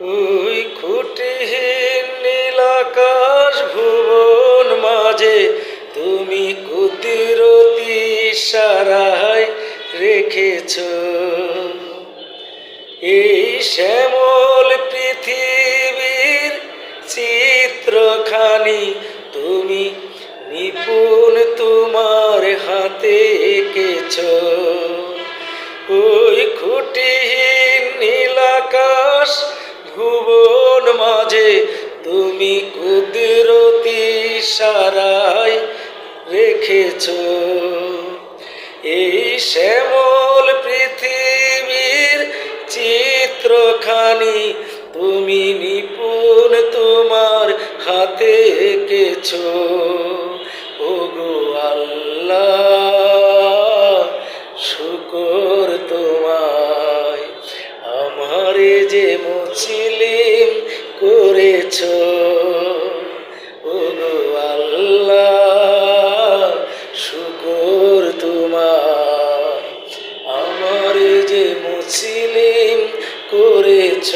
ওই খুঁটিহীন নীল আকাশ ভুবন মাঝে তুমি কুদরতি ইশারায় রেখেছ এই শ্যামল পৃথিবীর চিত্রখানি তুমি নিপুণ তোমার হাতে এঁকেছ। ওই খুঁটিহীন নীল আকাশ ভুবন মাঝে তুমি কুদরতি ইশারায় রেখেছ এই শ্যামল পৃথিবীর চিত্রখানি তুমি নিপুণ তোমার হাতে এঁকেছ। ওগো আল্লাহ শুকর তোমায় আমারে যে মুসলিম করেছ। ওগো আল্লাহ শুকর তোমায় আমারে যে মুসলিম করেছ।